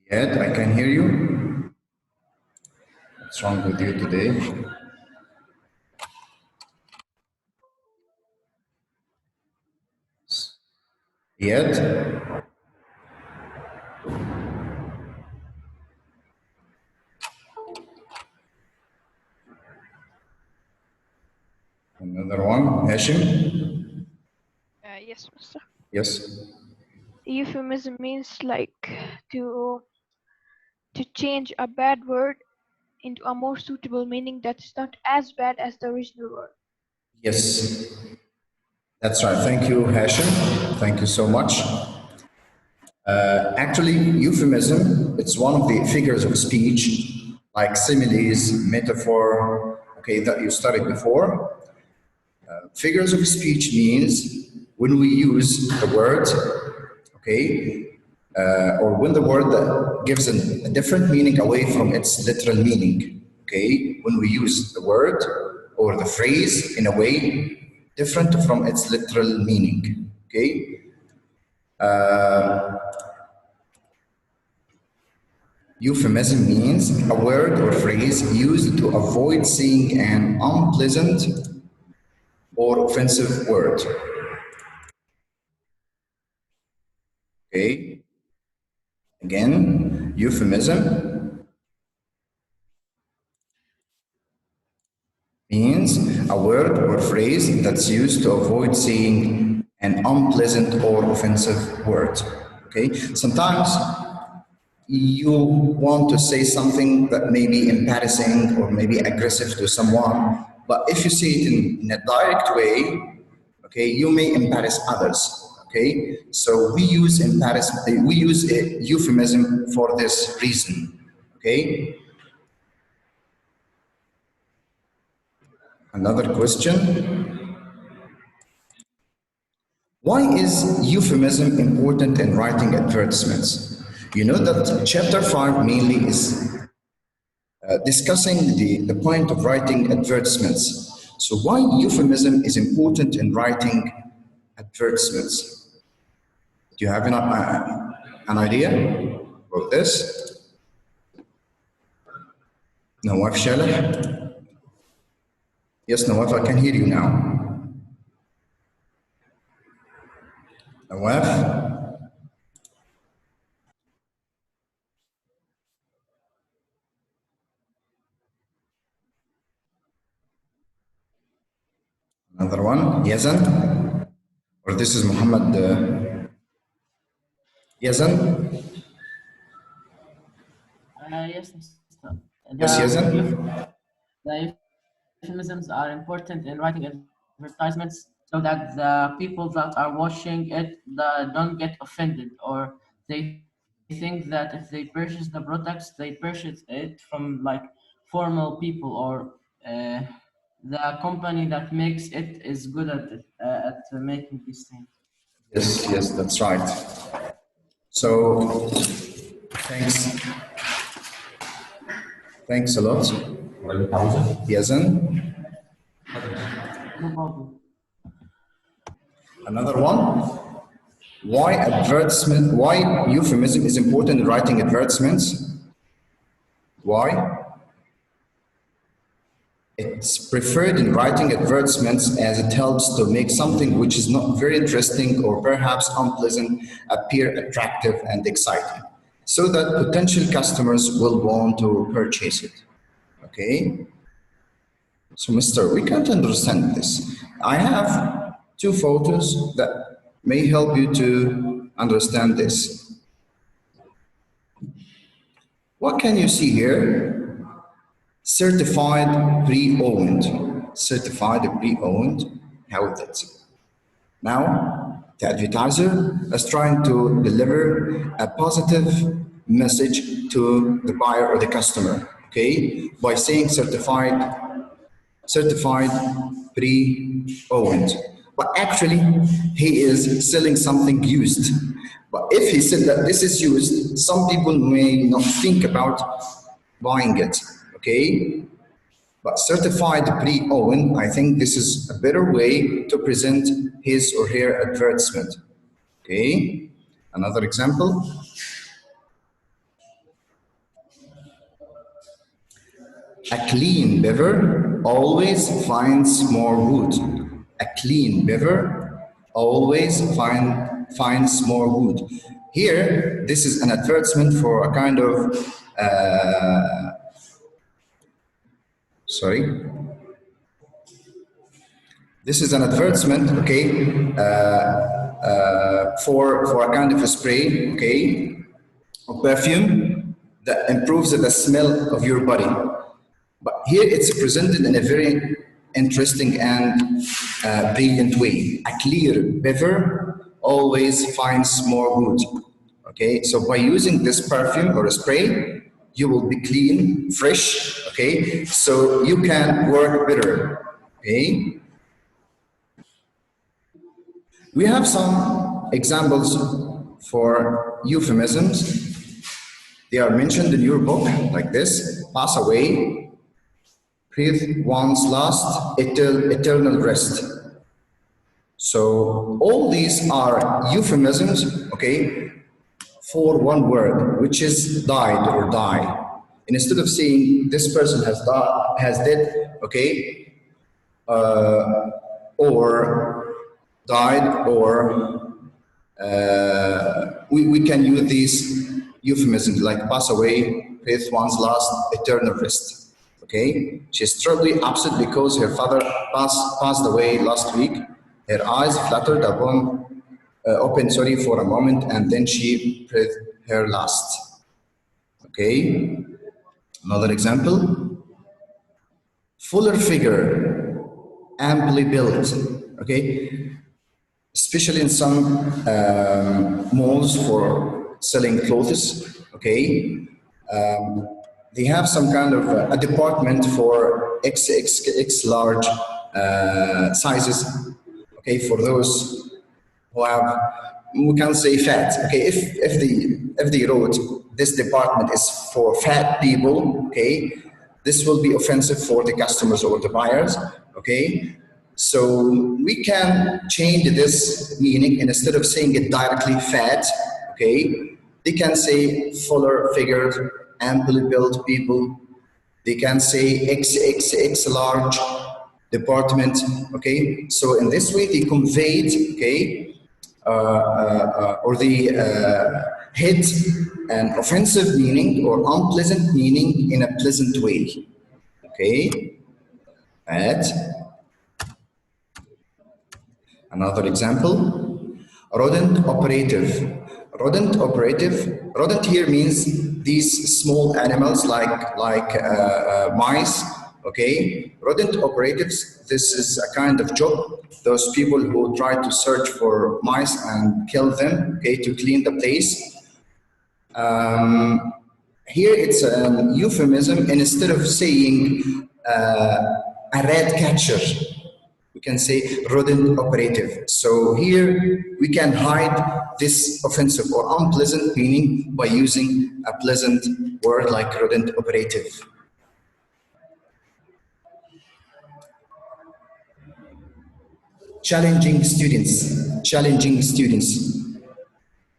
Yet I can hear you. What's wrong with you today? Yet? Another one, Hashim? Yes, Mister. Yes. Euphemism means like to change a bad word into a more suitable meaning that's not as bad as the original word. Yes, that's right. Thank you, Hashim. Thank you so much. Actually, euphemism, it's one of the figures of speech, like similes, metaphor, okay, that you studied before. Figures of speech means when we use the word, okay, or when the word that gives a different meaning away from its literal meaning, okay, when we use the word or the phrase in a way different from its literal meaning, okay. Euphemism means a word or phrase used to avoid saying an unpleasant or offensive word. Okay. Again, euphemism means a word or phrase that's used to avoid saying an unpleasant or offensive word. Okay. Sometimes you want to say something that may be embarrassing or maybe aggressive to someone, but if you say it in a direct way, okay, you may embarrass others. Okay, so we use we use a euphemism for this reason. Okay, another question: why is euphemism important in writing advertisements? You know that chapter 5 mainly is discussing the point of writing advertisements. So why euphemism is important in writing advertisements? Do you have an idea about this? Nawaf Shalih? Yes, Nawaf, I can hear you now. Nawaf? Another one? Yazan? Or this is Muhammad Yazan? Yes, Mr. Yes, Yazan? The euphemisms are important in writing advertisements so that the people that are watching it don't get offended, or they think that if they purchase the products, they purchase it from like formal people, or the company that makes it is good at it, at making these things. Yes, yes, that's right. So, thanks. Thanks a lot. Yazan? No problem. Another one? Why euphemism is important in writing advertisements? Why? It's preferred in writing advertisements as it helps to make something which is not very interesting or perhaps unpleasant appear attractive and exciting, so that potential customers will want to purchase it. Okay? So, mister, we can't understand this. I have two photos that may help you to understand this. What can you see here? Certified pre-owned. Certified pre-owned. How is it? Now, the advertiser is trying to deliver a positive message to the buyer or the customer, okay, by saying certified pre-owned. But actually, he is selling something used. But if he said that this is used, some people may not think about buying it, okay? But certified pre-owned, I think this is a better way to present his or her advertisement, okay? Another example. A clean beaver always finds more wood. A clean beaver always finds more wood. Here, this is an advertisement for a kind of, sorry, this is an advertisement, okay, for a kind of a spray, okay, or perfume that improves the smell of your body. But here it's presented in a very interesting and brilliant way. A clear beaver always finds more wood. Okay, so by using this perfume or a spray, you will be clean, fresh. Okay, so you can work better. Okay, we have some examples for euphemisms. They are mentioned in your book like this: pass away, breathe one's last, eternal rest. So all these are euphemisms, okay, for one word, which is died or die. And instead of saying this person has died, has dead, okay, or died, or we can use these euphemisms like pass away, breathe one's last, eternal rest. Okay, she's terribly upset because her father passed away last week. Her eyes fluttered open, sorry, for a moment, and then she breathed her last. Okay, another example: fuller figure, amply built. Okay, especially in some malls for selling clothes. Okay. They have some kind of a department for XXX large sizes, okay, for those who have, we can say fat, okay, if they wrote this department is for fat people, okay, this will be offensive for the customers or the buyers, okay. So we can change this meaning, and instead of saying it directly fat, okay, they can say fuller figured, amply built people. They can say XXX large department, okay? So in this way they conveyed, okay, or they hid an offensive meaning or unpleasant meaning in a pleasant way, okay? At another example, rodent operative. Rodent operative. Rodent here means these small animals like mice. Okay, rodent operatives. This is a kind of job. Those people who try to search for mice and kill them. Okay, to clean the place. Here it's a euphemism, and instead of saying a rat catcher, we can say rodent operative. So here we can hide this offensive or unpleasant meaning by using a pleasant word like rodent operative. Challenging students.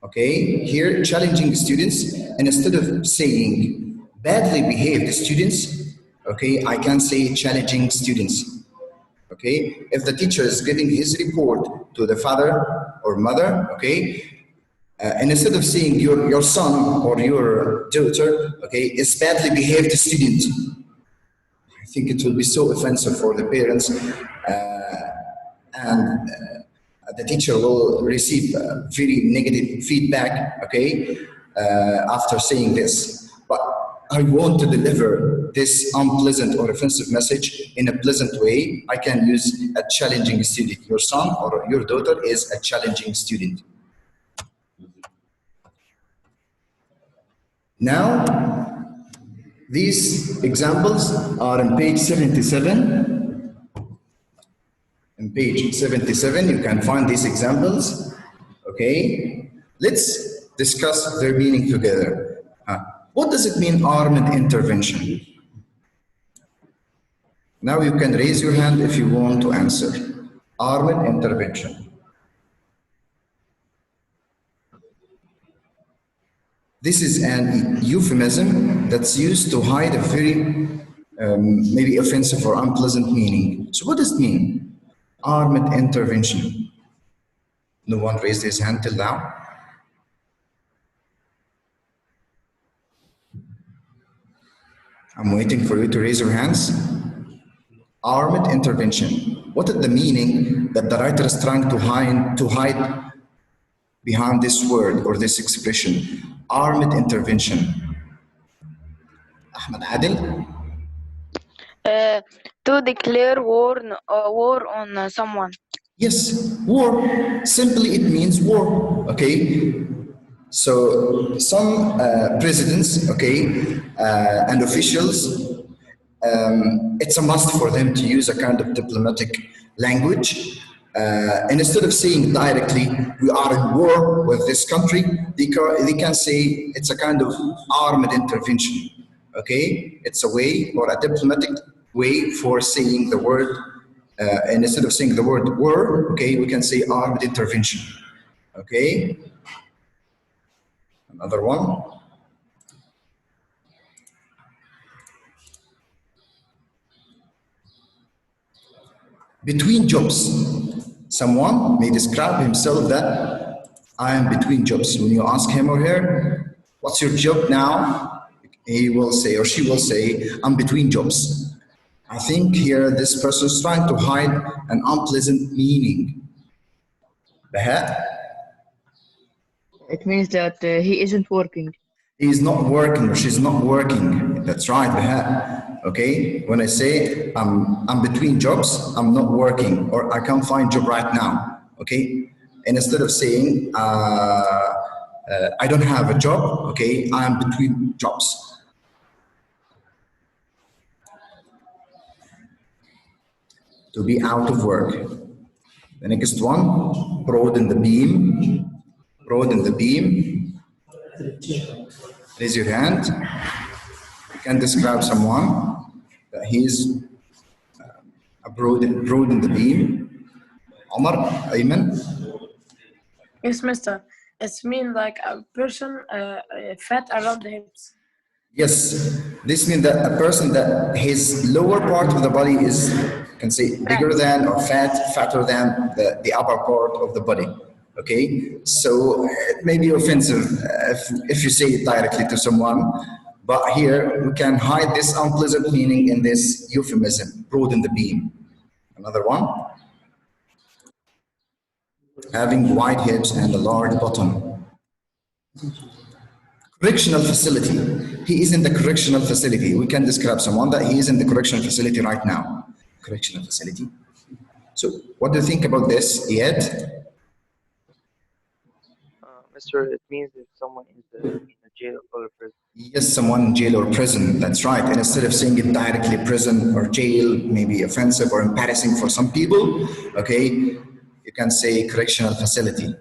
Okay, here challenging students, and instead of saying badly behaved students, okay, I can say challenging students. Okay, if the teacher is giving his report to the father or mother, okay, and instead of saying your son or your daughter, okay, is badly behaved student, I think it will be so offensive for the parents, and the teacher will receive very negative feedback, okay, after saying this. But I want to deliver this unpleasant or offensive message in a pleasant way. I can use a challenging student. Your son or your daughter is a challenging student. Now, these examples are on page 77. On page 77, you can find these examples. Okay, let's discuss their meaning together. What does it mean, armed intervention? Now you can raise your hand if you want to answer. Armed intervention. This is an euphemism that's used to hide a very maybe offensive or unpleasant meaning. So what does it mean? Armed intervention. No one raised his hand till now. I'm waiting for you to raise your hands. Armed intervention. What is the meaning that the writer is trying to hide behind this word or this expression? Armed intervention. Ahmad Adil? To declare war on someone. Yes, war. Simply it means war. Okay. So some presidents, okay, and officials, it's a must for them to use a kind of diplomatic language. And instead of saying directly, we are in war with this country, they can say it's a kind of armed intervention. Okay, it's a way or a diplomatic way for saying the word. And instead of saying the word war, okay, we can say armed intervention. Okay, another one. Between jobs. Someone may describe himself that I am between jobs. When you ask him or her, what's your job now? He will say or she will say, I'm between jobs. I think here this person is trying to hide an unpleasant meaning. Baha? It means that he isn't working. He's not working or she's not working. That's right, Baha. Okay? When I say I'm between jobs, I'm not working or I can't find job right now. Okay? And instead of saying I don't have a job, okay, I'm between jobs. To be out of work. The next one, broaden the beam. Broaden the beam. Raise your hand. You can describe someone that he's broaden the beam. Omar, Ayman. Yes, mister. It's mean like a person fat around the hips. Yes, this means that a person that his lower part of the body is, can say, bigger than or fatter than the upper part of the body. Okay, so it may be offensive if you say it directly to someone, but here we can hide this unpleasant meaning in this euphemism, broaden the beam. Another one, having wide hips and a large bottom. Correctional facility. He is in the correctional facility. We can describe someone that he is in the correctional facility right now. Correctional facility. So what do you think about this, Iyad? Mister, it means if someone is in a jail or a prison. Yes, someone in jail or prison, that's right. And instead of saying it directly prison or jail, maybe offensive or embarrassing for some people, okay, you can say correctional facility,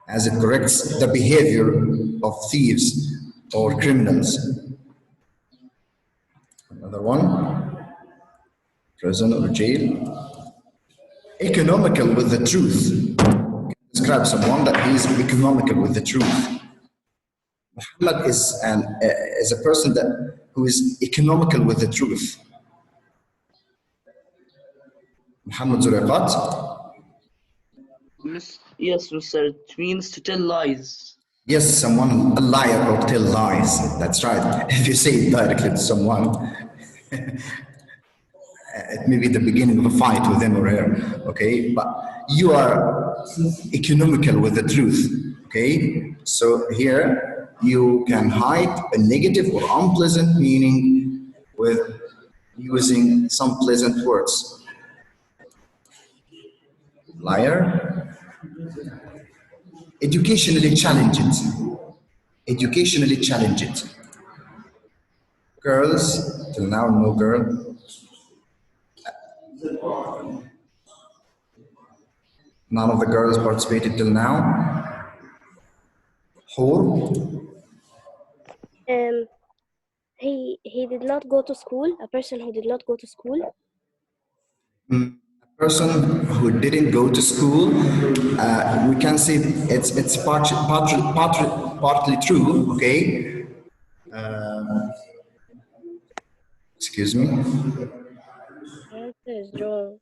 as it corrects the behavior of thieves or criminals. Another one, prison or jail. Economical with the truth. Describe someone that he is economical with the truth. Muhammad is a person who is economical with the truth. Muhammad Zuraqat. Yes, mister. It means to tell lies. Yes, someone a liar or tell lies. That's right. If you say it directly to someone, it may be the beginning of a fight with him or her. Okay, but you are economical with the truth. Okay, so here you can hide a negative or unpleasant meaning with using some pleasant words. Liar. Educationally challenged. Educationally challenged. Girls, till now no girl. None of the girls participated till now. Whore. He did not go to school. A person who did not go to school. A person who didn't go to school, we can say it's partly true. Okay. Excuse me. Answer is wrong.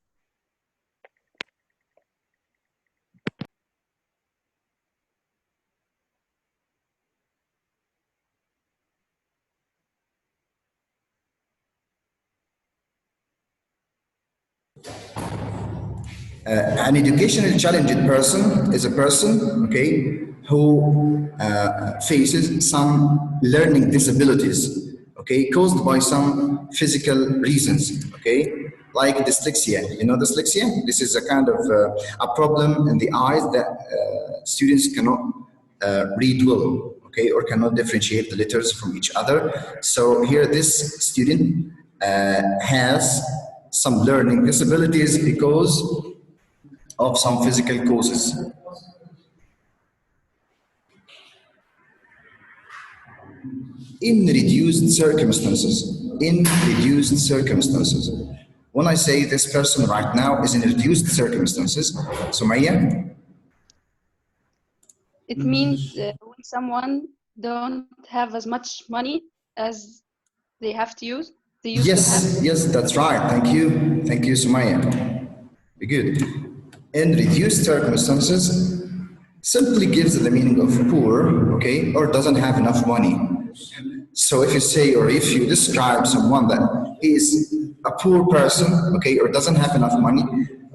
An educationally challenged person is a person, okay, who faces some learning disabilities, okay, caused by some physical reasons, okay, like dyslexia. You know dyslexia? This is a kind of a problem in the eyes that students cannot read well, okay, or cannot differentiate the letters from each other. So here, this student has some learning disabilities because of some physical causes. In reduced circumstances. In reduced circumstances. When I say this person right now is in reduced circumstances, Sumaya, It means when someone don't have as much money as they used to have. yes, that's right. Thank you, Sumaya. Very good. In reduced circumstances simply gives the meaning of poor, okay, or doesn't have enough money. So if you say, or if you describe someone that is a poor person, okay, or doesn't have enough money,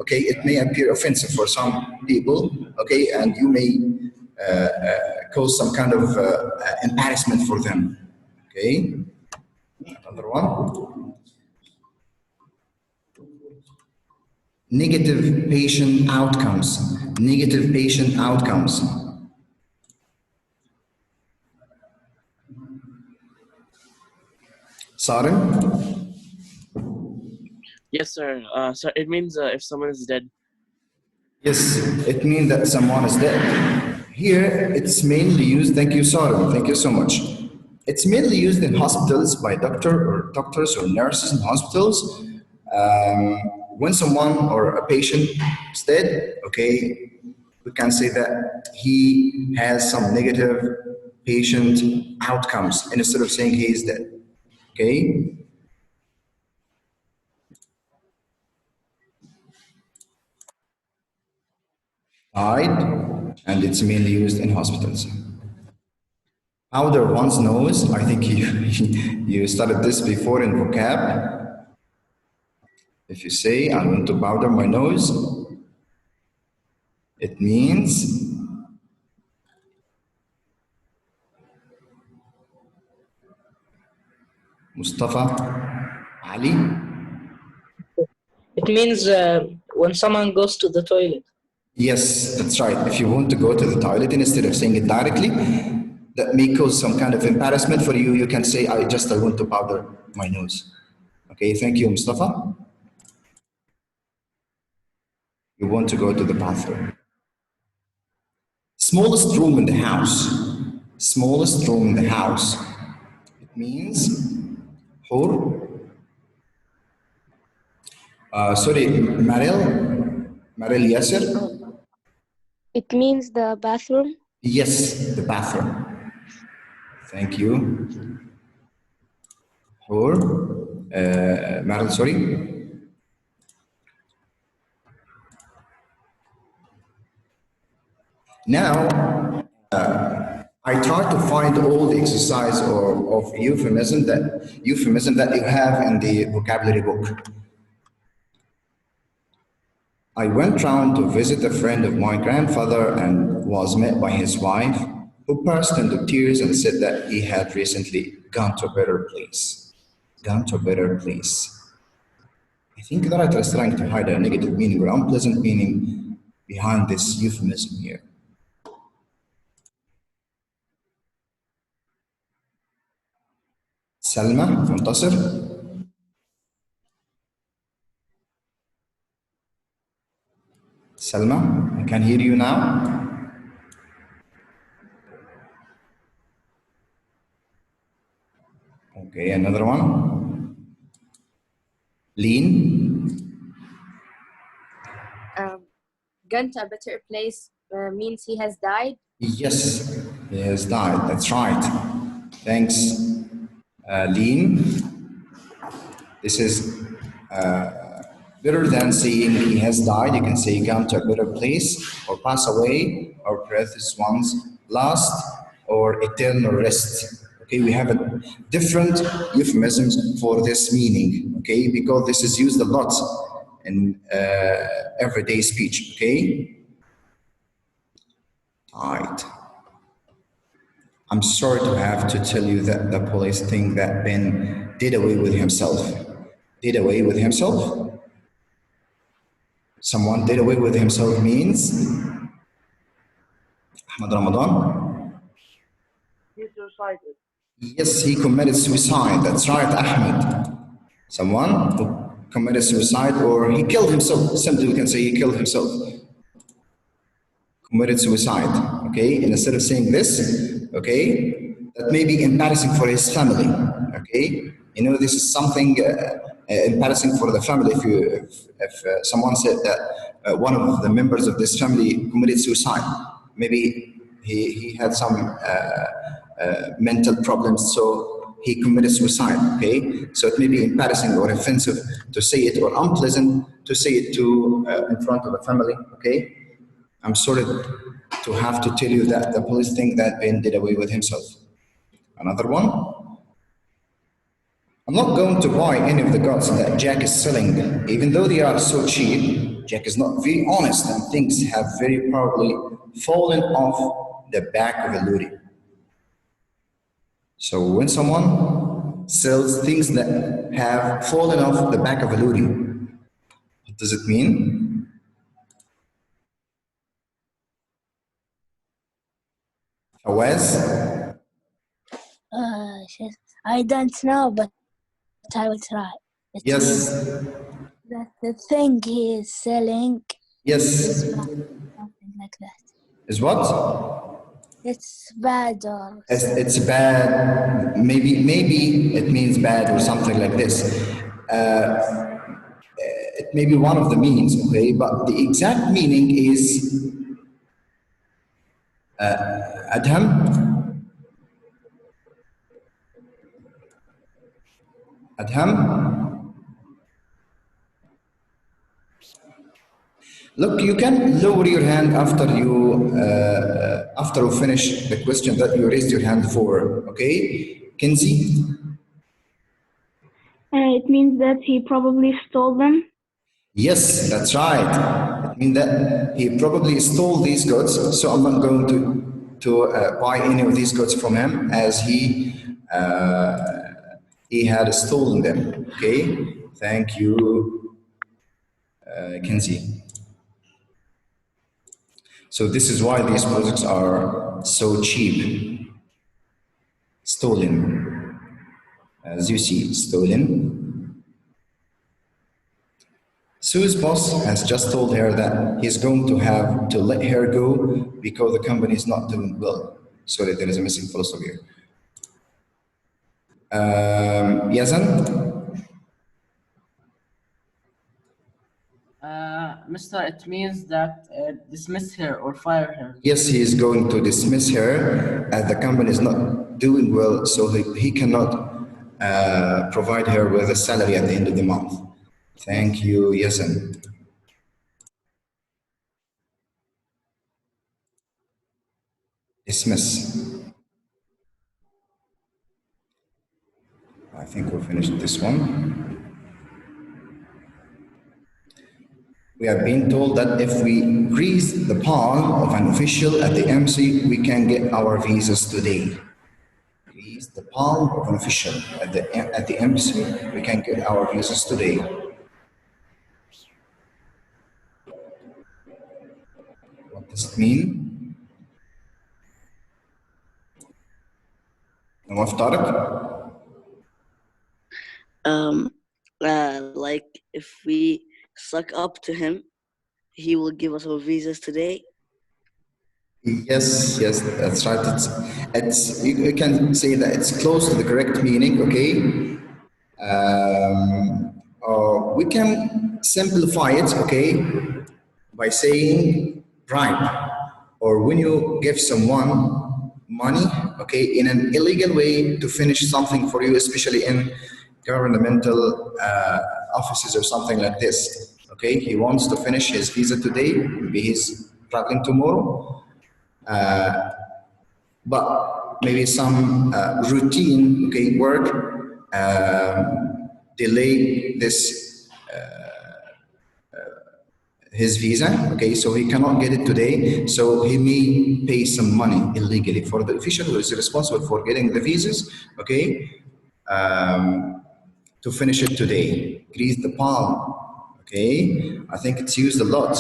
okay, it may appear offensive for some people, okay, and you may cause some kind of embarrassment for them, okay. Another one. Negative patient outcomes. Negative patient outcomes. Sarim? Yes, sir. So it means if someone is dead. Yes, it means that someone is dead. Here, it's mainly used, thank you, Sarim, thank you so much. It's mainly used in hospitals by doctors or nurses in hospitals. When someone or a patient is dead, okay, we can say that he has some negative patient outcomes instead of saying he is dead, okay? Died, and it's mainly used in hospitals. Powder one's nose, I think you studied this before in vocab. If you say, I want to powder my nose, it means Mustafa, Ali. It means when someone goes to the toilet. Yes, that's right. If you want to go to the toilet, instead of saying it directly, that may cause some kind of embarrassment for you. You can say, I want to powder my nose. Okay, thank you, Mustafa. You want to go to the bathroom. Smallest room in the house. Smallest room in the house. It means Hur. Sorry, Maril Yasser. It means the bathroom. Yes, the bathroom. Thank you. Hur. Maril, sorry. Now, I try to find all the exercise of euphemism that you have in the vocabulary book. I went round to visit a friend of my grandfather and was met by his wife, who burst into tears and said that he had recently gone to a better place. Gone to a better place. I think the writer is trying to hide a negative meaning or unpleasant meaning behind this euphemism here. Salma, Muntasir. Salma, I can hear you now. Okay, another one. Lean. Gone to a better place means he has died. Yes, he has died. That's right. Thanks, Lean. This is better than saying he has died. You can say come to a better place, or pass away, or precious ones last, or eternal rest. Okay, we have a different euphemisms for this meaning. Okay, because this is used a lot in everyday speech. Okay, right. I'm sorry to have to tell you that the police think that Ben did away with himself. Did away with himself? Someone did away with himself means Ahmad Ramadan? He suicided. Yes, he committed suicide. That's right, Ahmed. Someone who committed suicide, or he killed himself. Simply we can say he killed himself. Committed suicide, okay? And instead of saying this, okay, that may be embarrassing for his family, okay? You know, this is something embarrassing for the family if someone said that one of the members of this family committed suicide. Maybe he had some mental problems, so he committed suicide, okay? So it may be embarrassing or offensive to say it, or unpleasant to say it to in front of the family, okay? I'm sorry to have to tell you that the police think that Ben did away with himself. Another one. I'm not going to buy any of the guns that Jack is selling. Even though they are so cheap, Jack is not very honest and things have very probably fallen off the back of a lorry. So when someone sells things that have fallen off the back of a lorry, what does it mean? Fawaz? I don't know, but I will try. It Yes. means that the thing he is selling Yes. is bad, something like that. Is what? It's bad or It's bad. Maybe it means bad or something like this. It may be one of the meanings, okay? But the exact meaning is Adham. Adham. Look, you can lower your hand after you finish the question that you raised your hand for. Okay, Kenzie. It means that he probably stole them. Yes, that's right. It means that he probably stole these goods. So I'm not going to buy any of these goods from him, as he had stolen them. Okay, thank you, Kenzie. So this is why these products are so cheap. Stolen. As you see, stolen. Sue's boss has just told her that he's going to have to let her go because the company is not doing well. Sorry, there is a missing full stop here. Yazan? Mister, it means that dismiss her or fire her. Yes, he is going to dismiss her as the company is not doing well, so he cannot provide her with a salary at the end of the month. Thank you, Yazan. Dismiss. I think we'll finish this one. We have been told that if we grease the palm of an official at the embassy, we can get our visas today. Grease the palm of an official at the embassy, we can get our visas today. What does it mean? Nawaf Tariq? Like if we suck up to him, he will give us our visas today. Yes, that's right. It's you can say that it's close to the correct meaning, okay? Or we can simplify it, okay, by saying bribe. Or when you give someone money, okay, in an illegal way to finish something for you, especially in governmental offices or something like this. Okay, he wants to finish his visa today, maybe he's traveling tomorrow, but maybe some routine, okay, work delay this his visa, okay, so he cannot get it today, so he may pay some money illegally for the official who is responsible for getting the visas, okay, to finish it today. Grease the palm, okay, I think it's used a lot.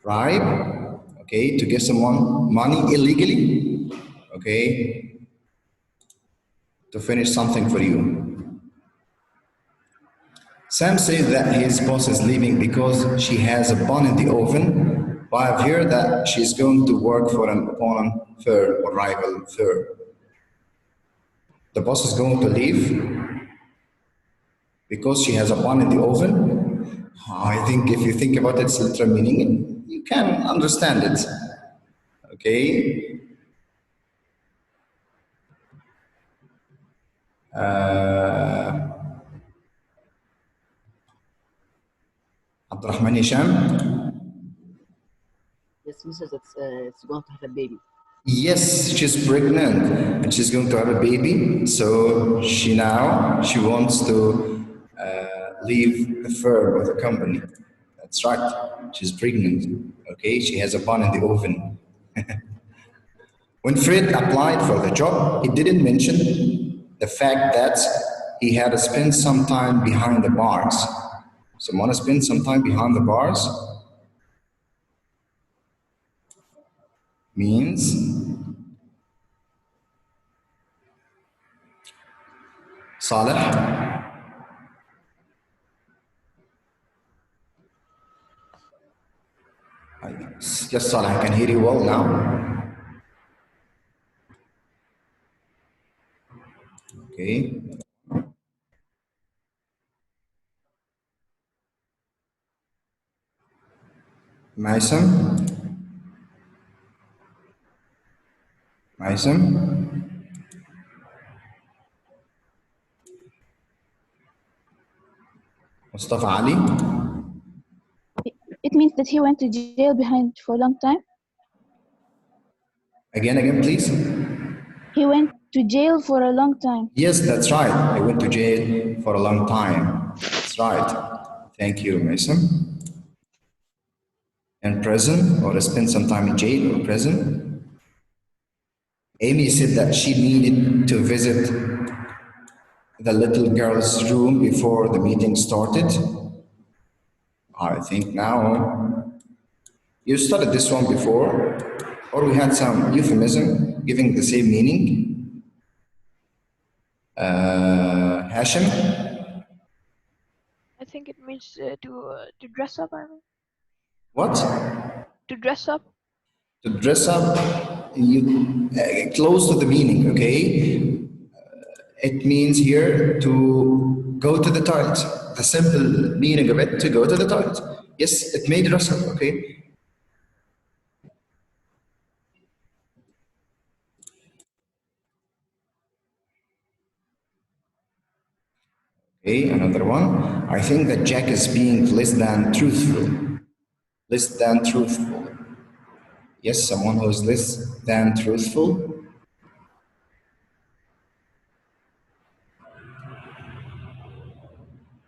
Bribe, okay, to give someone money illegally, okay, to finish something for you. Sam says that his boss is leaving because she has a bun in the oven, but I've heard that she's going to work for an opponent firm or rival firm. The boss is going to leave because she has a bun in the oven. I think if you think about its literal meaning, you can understand it. Okay. Abdurrahman Hisham? Yes, Mrs. It's going to have a baby. Yes, she's pregnant and she's going to have a baby. So she wants to leave the firm or the company. That's right. She's pregnant. Okay, she has a bun in the oven. When Fred applied for the job, he didn't mention the fact that he had to spend some time behind the bars. Someone has spent some time behind the bars means Saleh. Yes, Saleh, I can hear you well now. Okay. Maisam? Mustafa Ali? It means that he went to jail behind for a long time. Again, please. He went to jail for a long time. Yes, that's right. He went to jail for a long time. That's right. Thank you, Mason. In prison or spent some time in jail or prison. Amy said that she needed to visit the little girl's room before the meeting started. I think now you studied this one before, or we had some euphemism giving the same meaning. Hashim? I think it means to dress up. I mean. What? To dress up. To dress up, you close to the meaning, okay? It means here to go to the toilet. The simple meaning of it, to go to the toilet. Yes, it may dress up, okay? Okay, another one. I think that Jack is being less than truthful. Less than truthful. Yes, someone who is less than truthful.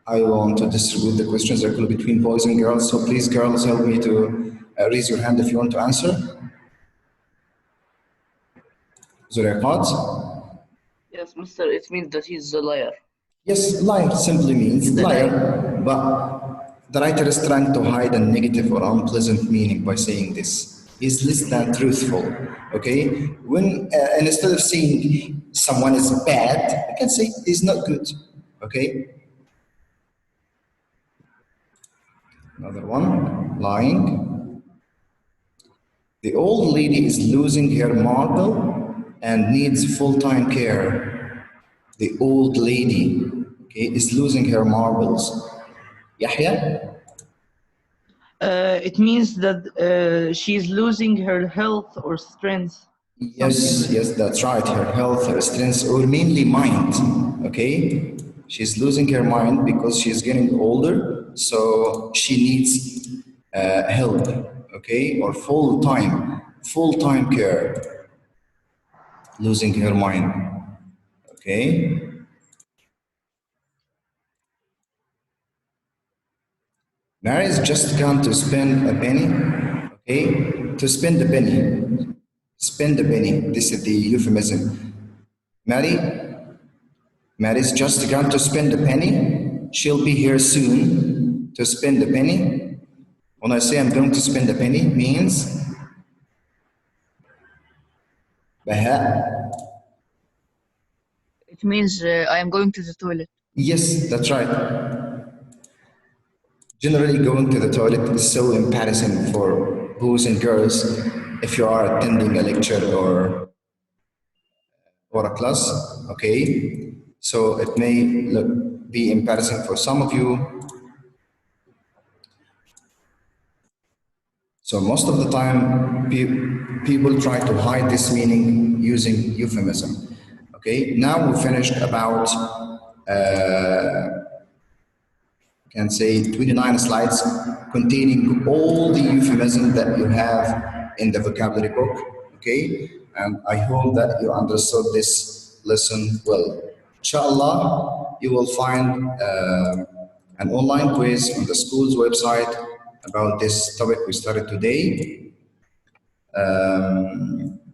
I want to distribute the questions circle between boys and girls, so please, girls, help me to raise your hand if you want to answer. Zuraiqat? Yes, Mr. It means that he's a liar. Yes, liar simply means liar, but the writer is trying to hide a negative or unpleasant meaning by saying this. He's less than truthful, okay? When, and instead of saying someone is bad, I can say he's not good, okay? Another one, lying. The old lady is losing her marble and needs full-time care. The old lady, okay, is losing her marbles. Yahya? It means that she's losing her health or strength. Yes, yes, that's right. Her health, her strength, or mainly mind. Okay, she's losing her mind because she's getting older, so she needs help. Okay, or full time care, losing her mind. Okay, Mary's just gone to spend a penny. Okay, to spend a penny, spend a penny. This is the euphemism. Mary, Mary's just gone to spend a penny. She'll be here soon to spend a penny. When I say I'm going to spend a penny, means Baha. It means I am going to the toilet. Yes, that's right. Generally, going to the toilet is so embarrassing for boys and girls if you are attending a lecture or a class. Okay, so it may be embarrassing for some of you. So most of the time, people try to hide this meaning using euphemism. Okay, now we finished about, can say 29 slides containing all the euphemism that you have in the vocabulary book. Okay, and I hope that you understood this lesson well. Inshallah, you will find an online quiz on the school's website about this topic we started today.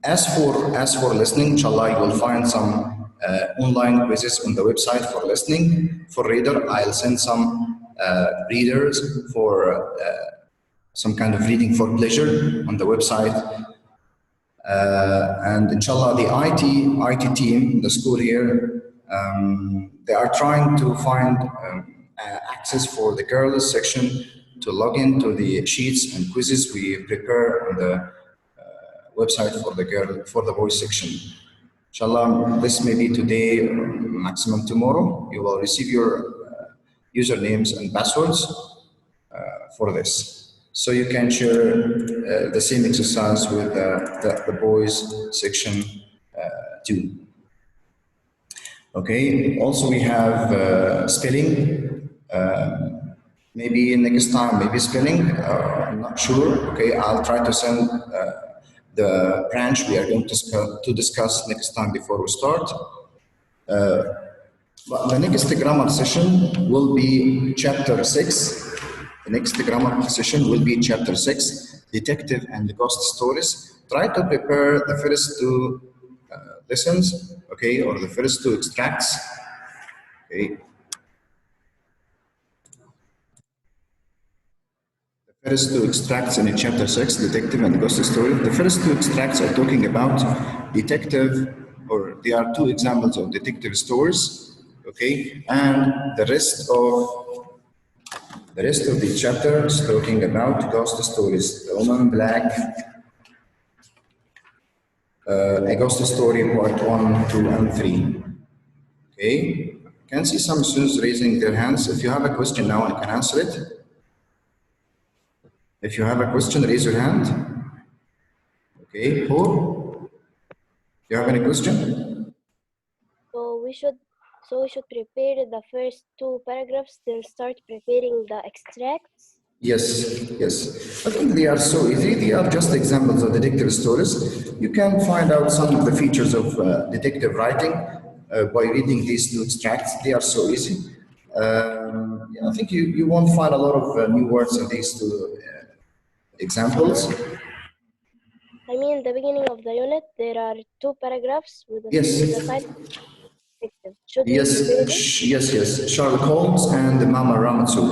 As for listening, inshallah, you will find some online quizzes on the website for listening. For reader, I'll send some readers for some kind of reading for pleasure on the website. And inshallah, the IT team, the school here, they are trying to find access for the girls section to log into the sheets and quizzes we prepare on the website for the boys section. Inshallah, this may be today or maximum tomorrow. You will receive your usernames and passwords for this. So you can share the same exercise with the boys section too. Okay, also we have spelling. Maybe next time, maybe spelling, I'm not sure. Okay, I'll try to send the branch we are going to discuss next time before we start. But the next grammar session will be chapter 6. The next grammar session will be chapter 6, detective and ghost stories. Try to prepare the first two lessons, okay, or the first two extracts. Okay. The first two extracts in chapter 6, detective and ghost story. The first two extracts are talking about detective, or there are two examples of detective stories, okay, and the rest of the chapter is talking about ghost stories. The Woman Black, a ghost story, part 1, 2, and 3. Okay, can see some students raising their hands. If you have a question now, I can answer it. If you have a question, raise your hand. Okay, who? You have any question? So we should prepare the first two paragraphs, then start preparing the extracts. Yes, yes. I think they are so easy. They are just examples of detective stories. You can find out some of the features of detective writing by reading these two extracts. They are so easy. I think you won't find a lot of new words in these two examples. I mean, the beginning of the unit, there are two paragraphs with the title. Should Yes. Sherlock Holmes and Mama Ramatsu.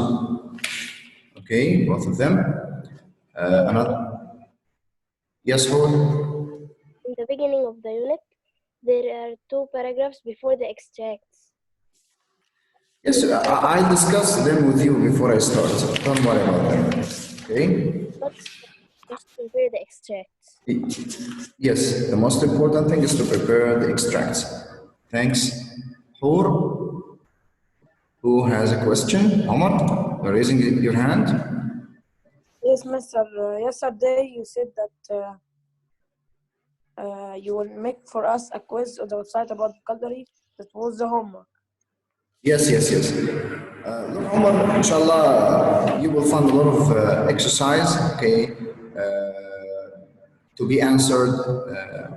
Okay, both of them. Another. Yes, Hol? In the beginning of the unit, there are two paragraphs before the extracts. Yes, I'll discuss them with you before I start. Don't worry about them. Okay? Just prepare the extracts. Yes, the most important thing is to prepare the extracts. Thanks. Who has a question? Omar, you're raising your hand. Yes, Mr. Yesterday you said that you will make for us a quiz on the website about vocabulary. That was the homework. Yes, yes, yes. Look, Omar, inshallah, you will find a lot of exercise, okay, to be answered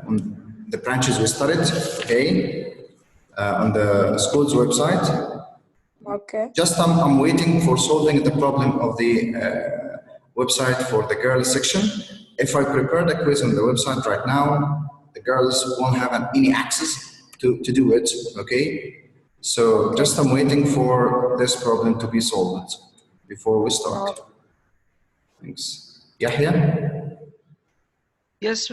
on the branches we studied, okay, on the school's website. Okay. Just I'm waiting for solving the problem of the website for the girls section. If I prepare the quiz on the website right now, the girls won't have any access to do it, okay? So just I'm waiting for this problem to be solved before we start. Thanks. Yahya? Yes,